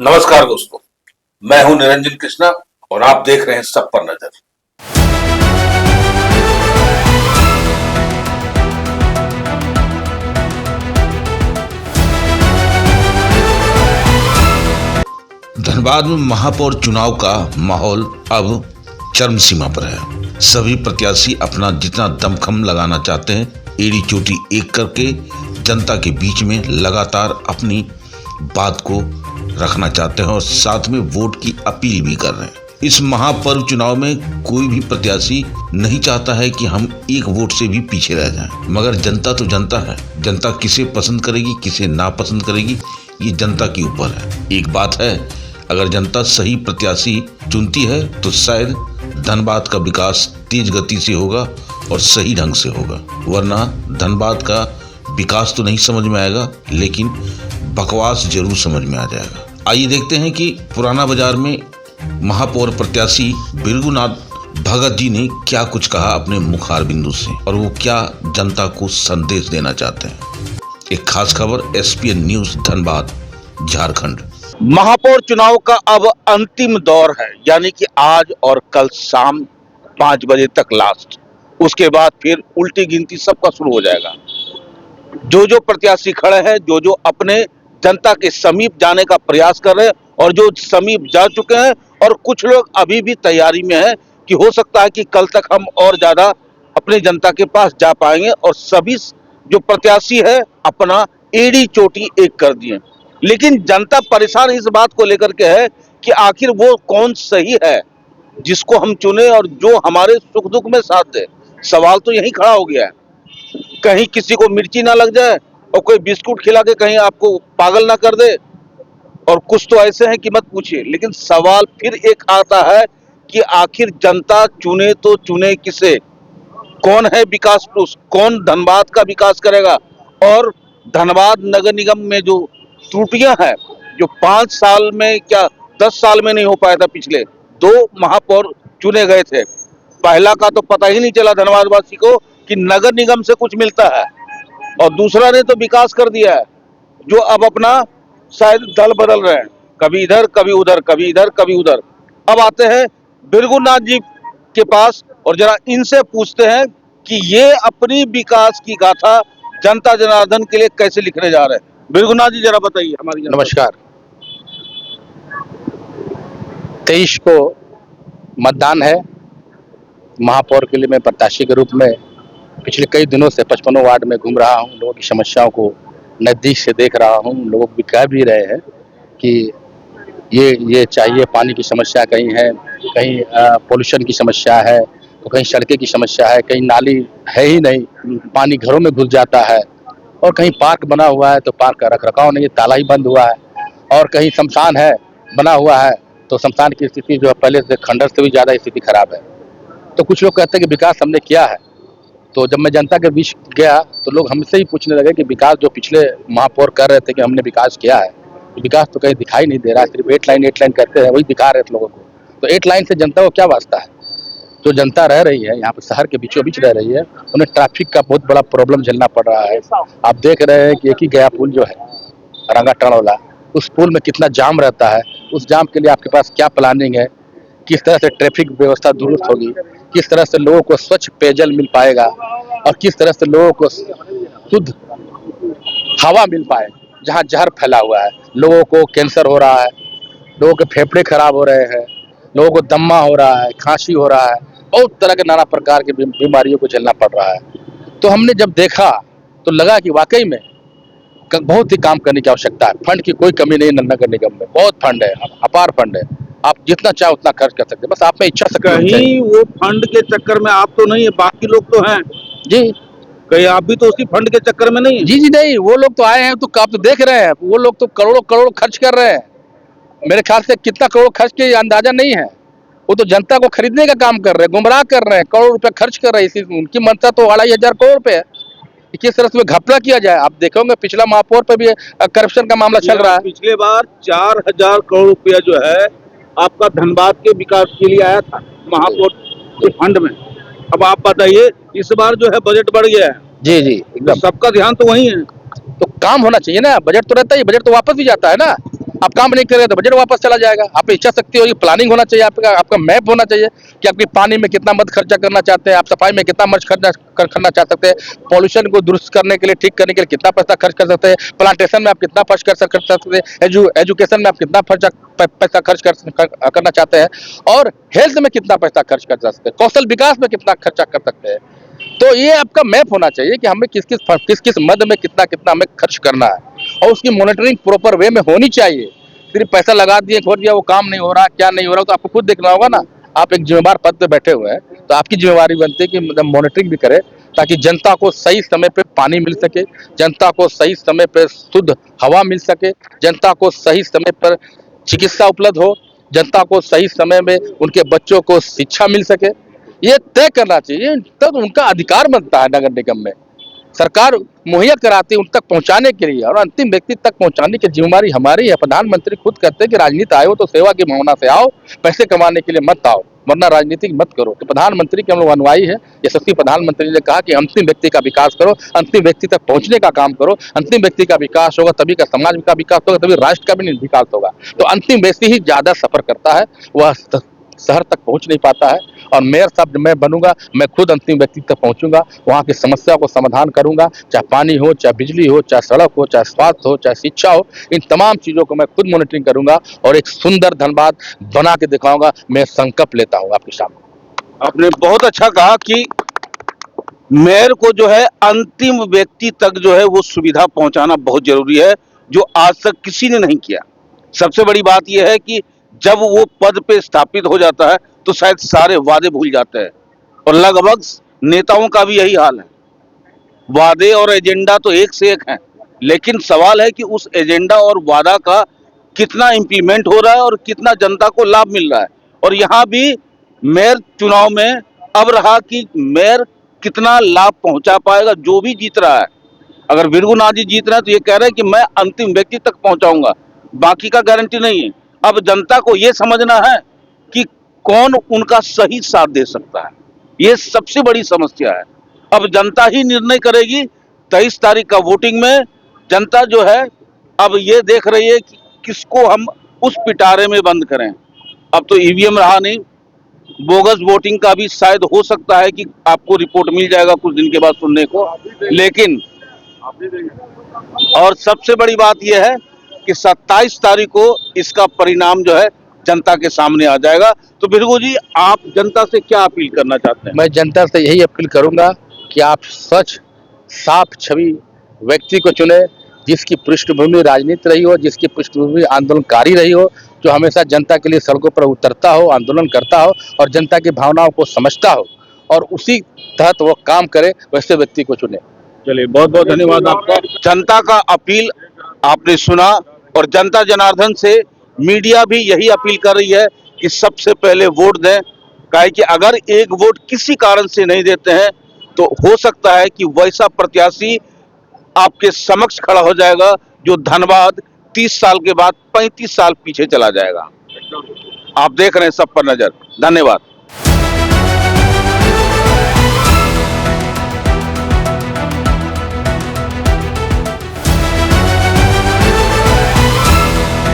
नमस्कार दोस्तों, मैं हूं निरंजन कृष्णा और आप देख रहे हैं सब पर नजर। धनबाद में महापौर चुनाव का माहौल अब चरम सीमा पर है। सभी प्रत्याशी अपना जितना दमखम लगाना चाहते हैं, एड़ी चोटी एक करके जनता के बीच में लगातार अपनी बात को रखना चाहते हैं और साथ में वोट की अपील भी कर रहे हैं। इस महापर्व चुनाव में कोई भी प्रत्याशी नहीं चाहता है कि हम एक वोट से भी पीछे रह जाएं, मगर जनता तो जनता है। जनता किसे पसंद करेगी, किसे नापसंद करेगी, ये जनता के ऊपर है। एक बात है, अगर जनता सही प्रत्याशी चुनती है तो शायद धनबाद का विकास तेज गति से होगा और सही ढंग से होगा, वरना धनबाद का विकास तो नहीं समझ में आएगा, लेकिन बकवास जरूर समझ में आ जाएगा। आइए देखते हैं कि पुराना बाजार में महापौर प्रत्याशी बिरगुनाथ भगत जी ने क्या कुछ कहा अपने मुखार बिंदु से और वो क्या जनता को संदेश देना चाहते हैं। एक खास खबर, एसपीएन न्यूज धनबाद, झारखंड। महापौर चुनाव का अब अंतिम दौर है, यानी कि आज और कल शाम 5 बजे तक लास्ट। उसके बाद फिर उल्टी गिनती सबका शुरू हो जाएगा। जो प्रत्याशी खड़े हैं, जो अपने जनता के समीप जाने का प्रयास कर रहे हैं और जो समीप जा चुके हैं, और कुछ लोग अभी भी तैयारी में हैं कि हो सकता है कि कल तक हम और ज्यादा अपने जनता के पास जा पाएंगे। और सभी जो प्रत्याशी है अपना एड़ी चोटी एक कर दिए, लेकिन जनता परेशान इस बात को लेकर के है कि आखिर वो कौन सही है जिसको हम चुने और जो हमारे सुख दुख में साथ दे। सवाल तो यही खड़ा हो गया है, कहीं किसी को मिर्ची ना लग जाए और कोई बिस्कुट खिला के कहीं आपको पागल ना कर दे। और कुछ तो ऐसे हैं कि मत पूछिए। लेकिन सवाल फिर एक आता है कि आखिर जनता चुने तो चुने किसे, कौन है विकास पुरुष, कौन धनबाद का विकास करेगा। और धनबाद नगर निगम में जो त्रुटियां हैं, जो 5 साल में क्या 10 साल में नहीं हो पाया था, पिछले 2 महापौर चुने गए थे, पहला का तो पता ही नहीं चला धनबाद वासी को कि नगर निगम से कुछ मिलता है, और दूसरा ने तो विकास कर दिया है, जो अब अपना शायद दल बदल रहे हैं, कभी इधर कभी उधर, कभी इधर कभी उधर। अब आते हैं बिरगुनाथ जी के पास और जरा इनसे पूछते हैं कि ये अपनी विकास की गाथा जनता जनार्दन के लिए कैसे लिखने जा रहे हैं। बिरगुनाथ जी, जरा बताइए हमारी जनता। नमस्कार। 23 को मतदान है महापौर के लिए। मैं प्रत्याशी के रूप में पिछले कई दिनों से 55 वार्ड में घूम रहा हूं, लोगों की समस्याओं को नज़दीक से देख रहा हूं। लोग भी कह भी रहे हैं कि ये चाहिए, पानी की समस्या कहीं है, कहीं पोल्यूशन की समस्या है, तो कहीं सड़कें की समस्या है, कहीं नाली है ही नहीं, पानी घरों में घुस जाता है, और कहीं पार्क बना हुआ है तो पार्क का रखरखाव नहीं है, ताला ही बंद हुआ है, और कहीं शमशान है बना हुआ है तो शमशान की स्थिति जो है पहले से खंडर से भी ज़्यादा स्थिति खराब है। तो कुछ लोग कहते हैं कि विकास हमने किया है। तो जब मैं जनता के बीच गया तो लोग हमसे ही पूछने लगे कि विकास जो पिछले महापौर कर रहे थे कि हमने विकास किया है, तो विकास तो कहीं दिखाई नहीं दे रहा है, सिर्फ 8 लाइन करते हैं, वही दिखा रहे थे लोगों को। तो 8 लाइन से जनता को क्या वास्ता है? जो जनता रह रही है यहाँ पर, शहर के बीचों बीच रह रही है, उन्हें ट्रैफिक का बहुत बड़ा प्रॉब्लम झेलना पड़ रहा है। आप देख रहे हैं कि एक ही गया पुल जो है रंगा टर्न वाला, उस पुल में कितना जाम रहता है। उस जाम के लिए आपके पास क्या प्लानिंग है, किस तरह से ट्रैफिक व्यवस्था दुरुस्त होगी, किस तरह से लोगों को स्वच्छ पेयजल मिल पाएगा, और किस तरह से लोगों को शुद्ध हवा मिल पाए। जहाँ जहर फैला हुआ है, लोगों को कैंसर हो रहा है, लोगों के फेफड़े खराब हो रहे हैं, लोगों को दम्मा हो रहा है, खांसी हो रहा है, बहुत तरह के नाना प्रकार की बीमारियों को झेलना पड़ रहा है। तो हमने जब देखा तो लगा कि वाकई में बहुत ही काम करने की आवश्यकता है। फंड की कोई कमी नहीं, नगर निगम में बहुत फंड है, अपार फंड है, आप जितना चाहे उतना खर्च कर सकते हैं, बस आप में इच्छा शक्ति होनी चाहिए। कहीं वो फंड के चक्कर में आप तो नहीं है, बाकी लोग तो हैं जी, कहीं आप भी तो उसी फंड के चक्कर में नहीं है? जी नहीं, वो लोग तो आए हैं तो आप तो देख रहे हैं, वो लोग तो करोड़ों करोड़ खर्च कर रहे हैं। मेरे ख्याल से कितना करोड़ खर्च के अंदाजा नहीं है। वो तो जनता को खरीदने का काम कर रहे हैं, गुमराह कर रहे हैं, करोड़ रुपए खर्च कर रहे हैं। उनकी मंशा तो 2500 करोड़ रुपए है। किस तरह से घपला किया जाए, आप देखोगे पिछला महापौर पे भी करप्शन का मामला चल रहा है। पिछले बार 4000 करोड़ रुपया जो है आपका धनबाद के विकास के लिए आया था महापौर के फंड में। अब आप बताइए, इस बार जो है बजट बढ़ गया है। जी जी, एकदम सबका ध्यान तो वही है। तो काम होना चाहिए ना, बजट तो रहता ही, बजट तो वापस भी जाता है ना। आप काम नहीं करेंगे तो बजट वापस चला जाएगा। आपकी इच्छा शक्ति होगी, प्लानिंग होना चाहिए, आपका आपका मैप होना चाहिए कि आपकी पानी में कितना मत खर्चा करना चाहते हैं, आप सफाई में कितना मत करना चाह सकते हैं, पॉल्यूशन को दुरुस्त करने के लिए, ठीक करने के लिए कितना पैसा खर्च कर सकते हैं, प्लांटेशन में आप कितना खर्च कर सकते हैं, एजुकेशन में आप कितना पैसा खर्च करना चाहते हैं, और हेल्थ में कितना पैसा खर्च कर सकते हैं, कौशल विकास में कितना खर्चा कर सकते हैं। तो ये आपका मैप होना चाहिए कि हमें किस किस मद में कितना कितना हमें खर्च करना है, और उसकी मॉनिटरिंग प्रॉपर वे में होनी चाहिए। सिर्फ पैसा लगा दिए, छोड़ दिया, वो काम नहीं हो रहा, क्या नहीं हो रहा, तो आपको खुद देखना होगा ना। आप एक जिम्मेदार पद पे बैठे हुए हैं, तो आपकी जिम्मेवारी बनती है कि मतलब मॉनिटरिंग भी करें, ताकि जनता को सही समय पे पानी मिल सके, जनता को सही समय पे शुद्ध हवा मिल सके, जनता को सही समय पर चिकित्सा उपलब्ध हो, जनता को सही समय में उनके बच्चों को शिक्षा मिल सके। ये तय करना चाहिए, तब उनका अधिकार बनता है नगर निगम में। सरकार मुहैया कराती है उन तक पहुंचाने के लिए, और अंतिम व्यक्ति तक पहुंचाने की जिम्मेदारी हमारी है। प्रधानमंत्री खुद कहते हैं कि राजनीति आयो तो सेवा की भावना से आओ, पैसे कमाने के लिए मत आओ, वरना राजनीति मत करो। तो प्रधानमंत्री के हम लोग अनुयायी है। यशस्वी प्रधानमंत्री ने कहा कि अंतिम व्यक्ति का विकास करो, अंतिम व्यक्ति तक पहुंचने का काम करो। अंतिम व्यक्ति का विकास होगा तभी का समाज का विकास होगा, तभी राष्ट्र का भी विकास होगा। तो अंतिम व्यक्ति ही ज्यादा सफर करता है, वह शहर तक पहुंच नहीं पाता है। और मेयर साहब जब मैं बनूंगा, मैं खुद अंतिम व्यक्ति तक पहुंचूंगा, वहां की समस्या को समाधान करूंगा, चाहे पानी हो, चाहे बिजली हो, चाहे सड़क हो, चाहे स्वास्थ्य हो, चाहे शिक्षा हो, इन तमाम चीजों को मैं खुद मॉनिटरिंग करूंगा और एक सुंदर धनबाद बना के दिखाऊंगा। मैं संकल्प लेता हूं आपके सामने। आपने बहुत अच्छा कहा कि मेयर को जो है अंतिम व्यक्ति तक जो है वो सुविधा पहुंचाना बहुत जरूरी है, जो आज तक किसी ने नहीं किया। सबसे बड़ी बात यह है कि जब वो पद पे स्थापित हो जाता है तो शायद सारे वादे भूल जाते हैं, और लगभग नेताओं का भी यही हाल है। वादे और एजेंडा तो एक से एक हैं, लेकिन सवाल है कि उस एजेंडा और वादा का कितना इम्प्लीमेंट हो रहा है और कितना जनता को लाभ मिल रहा है। और यहाँ भी मेयर चुनाव में अब रहा कि मेयर कितना लाभ पहुंचा पाएगा जो भी जीत रहा है। अगर विरगुनाथ जी जीत रहे हैं तो ये कह रहे हैं कि मैं अंतिम व्यक्ति तक पहुंचाऊंगा, बाकी का गारंटी नहीं है। अब जनता को ये समझना है कि कौन उनका सही साथ दे सकता है, ये सबसे बड़ी समस्या है। अब जनता ही निर्णय करेगी। 23 तारीख का वोटिंग में जनता जो है अब ये देख रही है कि किसको हम उस पिटारे में बंद करें। अब तो ईवीएम रहा नहीं, बोगस वोटिंग का भी शायद हो सकता है कि आपको रिपोर्ट मिल जाएगा कुछ दिन के बाद सुनने को। लेकिन और सबसे बड़ी बात यह है कि 27 तारीख को इसका परिणाम जो है जनता के सामने आ जाएगा। तो बिरगू जी, आप जनता से क्या अपील करना चाहते हैं? मैं जनता से यही अपील करूंगा कि आप सच साफ छवि व्यक्ति को चुने, जिसकी पृष्ठभूमि राजनीति रही हो, जिसकी पृष्ठभूमि आंदोलनकारी रही हो, जो हमेशा जनता के लिए सड़कों पर उतरता हो, आंदोलन करता हो और जनता की भावनाओं को समझता हो, और उसी तहत वो काम करे, वैसे व्यक्ति को चुने। चलिए, बहुत बहुत धन्यवाद आपका। जनता का अपील आपने सुना, और जनता जनार्दन से मीडिया भी यही अपील कर रही है कि सबसे पहले वोट दें। काहे कि अगर एक वोट किसी कारण से नहीं देते हैं तो हो सकता है कि वैसा प्रत्याशी आपके समक्ष खड़ा हो जाएगा जो धनबाद 30 साल के बाद 35 साल पीछे चला जाएगा। आप देख रहे हैं सब पर नजर। धन्यवाद।